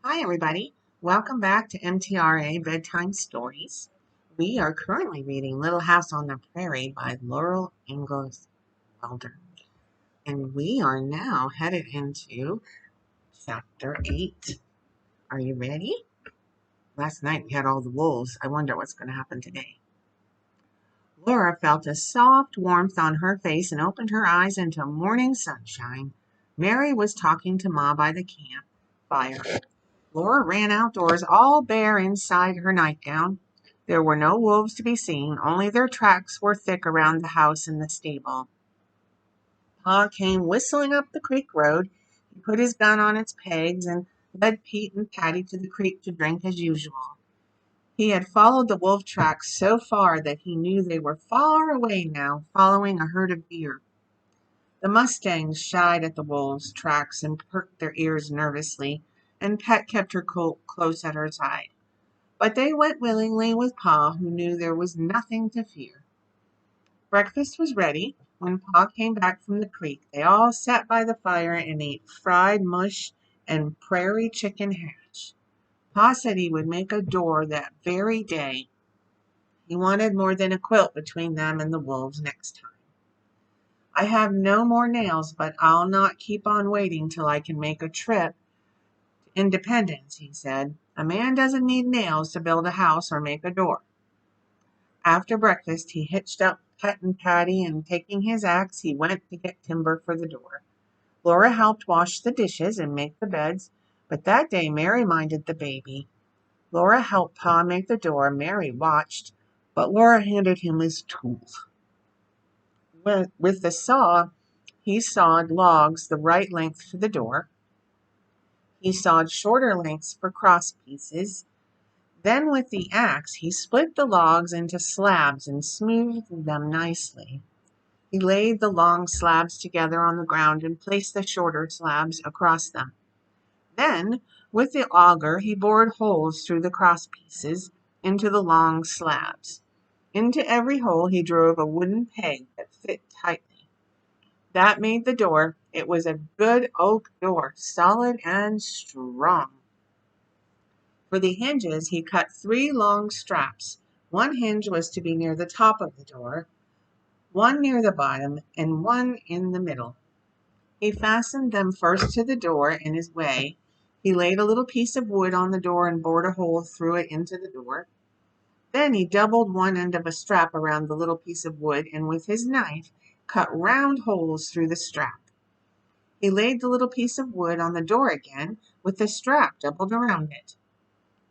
Hi, everybody. Welcome back to MTRA Bedtime Stories. We are currently reading Little House on the Prairie by Laurel Ingalls Wilder. And we are now headed into Chapter 8. Are you ready? Last night we had all the wolves. I wonder what's going to happen today. Laura felt a soft warmth on her face and opened her eyes into morning sunshine. Mary was talking to Ma by the camp fire. Laura ran outdoors, all bare inside her nightgown. There were no wolves to be seen, only their tracks were thick around the house and the stable. Pa came whistling up the creek road. He put his gun on its pegs and led Pete and Patty to the creek to drink as usual. He had followed the wolf tracks so far that he knew they were far away now, following a herd of deer. The mustangs shied at the wolves' tracks and perked their ears nervously, and Pet kept her colt close at her side. But they went willingly with Pa, who knew there was nothing to fear. Breakfast was ready. When Pa came back from the creek, they all sat by the fire and ate fried mush and prairie chicken hash. Pa said he would make a door that very day. He wanted more than a quilt between them and the wolves next time. I have no more nails, but I'll not keep on waiting till I can make a trip to Independence, he said. A man doesn't need nails to build a house or make a door. After breakfast, he hitched up Pet and Patty, and taking his axe, he went to get timber for the door. Laura helped wash the dishes and make the beds, but that day Mary minded the baby. Laura helped Pa make the door. Mary watched, but Laura handed him his tools. With the saw, he sawed logs the right length for the door. He sawed shorter lengths for cross pieces. Then with the axe, he split the logs into slabs and smoothed them nicely. He laid the long slabs together on the ground and placed the shorter slabs across them. Then, with the auger, he bored holes through the cross pieces into the long slabs. Into every hole he drove a wooden peg that fit tightly. That made the door. It was a good oak door, solid and strong. For the hinges, he cut 3 long straps. One hinge was to be near the top of the door, one near the bottom, and one in the middle. He fastened them first to the door in his way. He laid a little piece of wood on the door and bored a hole through it into the door. Then he doubled one end of a strap around the little piece of wood and with his knife cut round holes through the strap. He laid the little piece of wood on the door again with the strap doubled around it,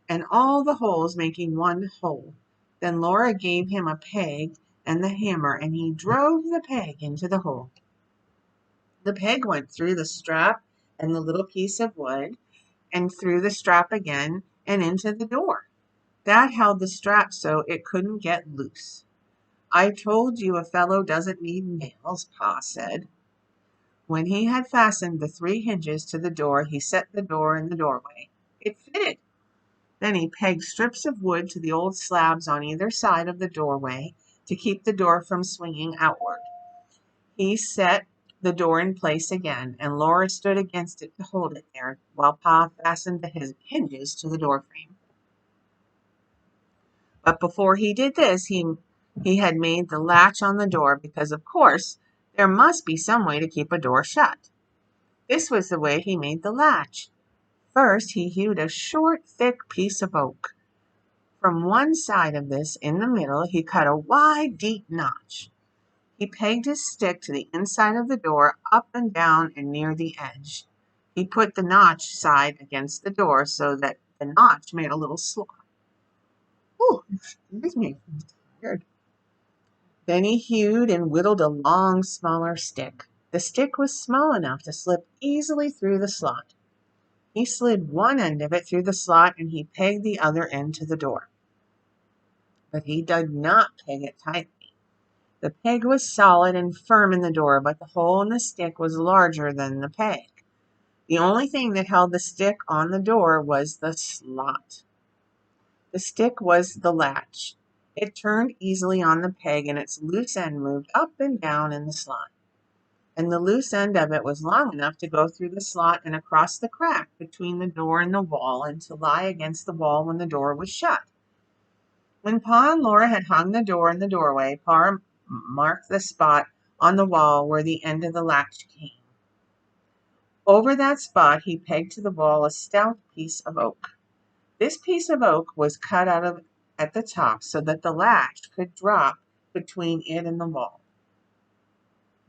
and all the holes making one hole. Then Laura gave him a peg and the hammer, and he drove the peg into the hole. The peg went through the strap and the little piece of wood, and through the strap again and into the door. That held the strap so it couldn't get loose. I told you a fellow doesn't need nails, Pa said. When he had fastened the 3 hinges to the door, he set the door in the doorway. It fitted. Then he pegged strips of wood to the old slabs on either side of the doorway to keep the door from swinging outward. He set the door in place again, and Laura stood against it to hold it there, while Pa fastened the hinges to the door frame. But before he did this, he had made the latch on the door, because, of course, there must be some way to keep a door shut. This was the way he made the latch. First, he hewed a short, thick piece of oak. From one side of this, in the middle, he cut a wide, deep notch. He pegged his stick to the inside of the door, up and down and near the edge. He put the notch side against the door so that the notch made a little slot. Ooh, excuse me, I'm tired. Then he hewed and whittled a long, smaller stick. The stick was small enough to slip easily through the slot. He slid one end of it through the slot, and he pegged the other end to the door. But he did not peg it tightly. The peg was solid and firm in the door, but the hole in the stick was larger than the peg. The only thing that held the stick on the door was the slot. The stick was the latch. It turned easily on the peg, and its loose end moved up and down in the slot. and the loose end of it was long enough to go through the slot and across the crack between the door and the wall and to lie against the wall when the door was shut. When Pa and Laura had hung the door in the doorway, Pa marked the spot on the wall where the end of the latch came. Over that spot he pegged to the wall a stout piece of oak. This piece of oak was cut out at the top so that the latch could drop between it and the wall.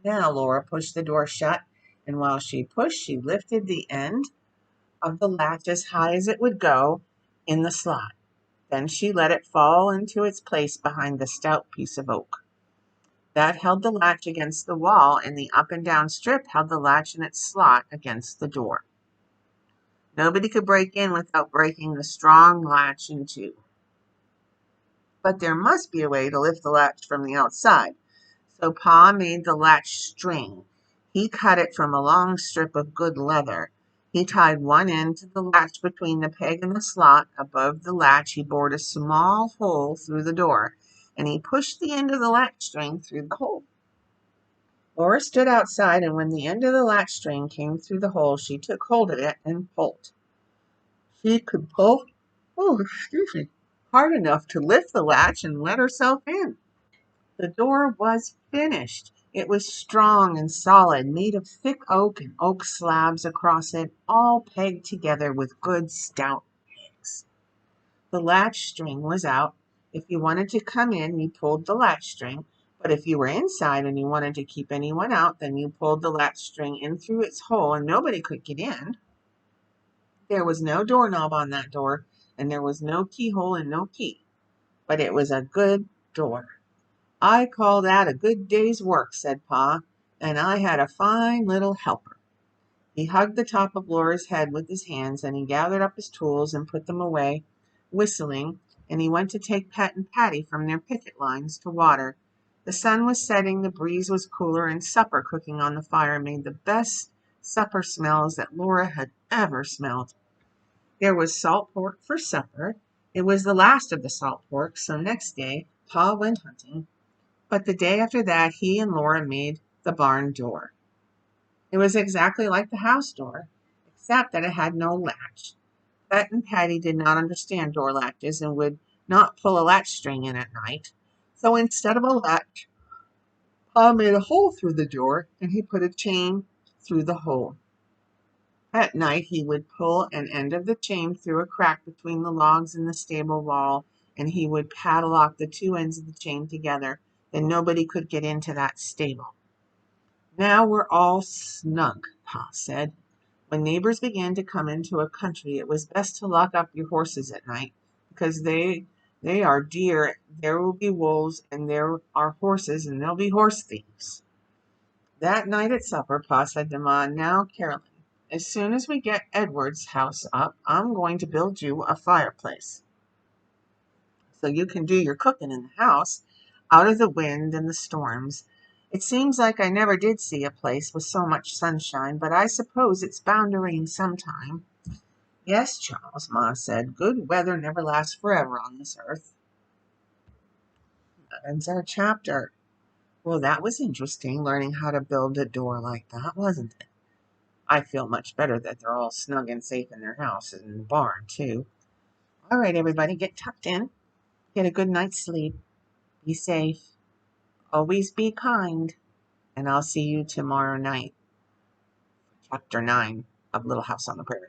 Now Laura pushed the door shut, and while she pushed, she lifted the end of the latch as high as it would go in the slot. Then she let it fall into its place behind the stout piece of oak. That held the latch against the wall, and the up and down strip held the latch in its slot against the door. Nobody could break in without breaking the strong latch in two. But there must be a way to lift the latch from the outside. So Pa made the latch string. He cut it from a long strip of good leather. He tied one end to the latch between the peg and the slot. Above the latch he bored a small hole through the door, and he pushed the end of the latch string through the hole. Laura stood outside, and when the end of the latch string came through the hole, she took hold of it and pulled. She could pull, hard enough to lift the latch and let herself in. The door was finished. It was strong and solid, made of thick oak and oak slabs across it, all pegged together with good stout pegs. The latch string was out. If you wanted to come in, you pulled the latch string, but if you were inside and you wanted to keep anyone out, then you pulled the latch string in through its hole and nobody could get in. There was no doorknob on that door, and there was no keyhole and no key, but it was a good door. I call that a good day's work, said Pa, and I had a fine little helper. He hugged the top of Laura's head with his hands, and he gathered up his tools and put them away, whistling, and he went to take Pet and Patty from their picket lines to water. The sun was setting, the breeze was cooler, and supper cooking on the fire made the best supper smells that Laura had ever smelled. There was salt pork for supper. It was the last of the salt pork, so next day Pa went hunting. But the day after that, he and Laura made the barn door. It was exactly like the house door, except that it had no latch. Pet and Patty did not understand door latches and would not pull a latch string in at night. So instead of a latch, Pa made a hole through the door, and he put a chain through the hole. At night, he would pull an end of the chain through a crack between the logs in the stable wall, and he would padlock the two ends of the chain together. Then nobody could get into that stable. Now we're all snug, Pa said. When neighbors began to come into a country, it was best to lock up your horses at night, because they are deer, there will be wolves, and there are horses, and there'll be horse thieves. That night at supper, Pa said to Ma, now, Carolyn, as soon as we get Edward's house up, I'm going to build you a fireplace, so you can do your cooking in the house, out of the wind and the storms. It seems like I never did see a place with so much sunshine, but I suppose it's bound to rain sometime. Yes, Charles, Ma said, good weather never lasts forever on this earth. That ends our chapter. Well, that was interesting, learning how to build a door like that, wasn't it? I feel much better that they're all snug and safe in their house and in the barn, too. All right, everybody, get tucked in. Get a good night's sleep. Be safe. Always be kind. And I'll see you tomorrow night. Chapter 9 of Little House on the Prairie.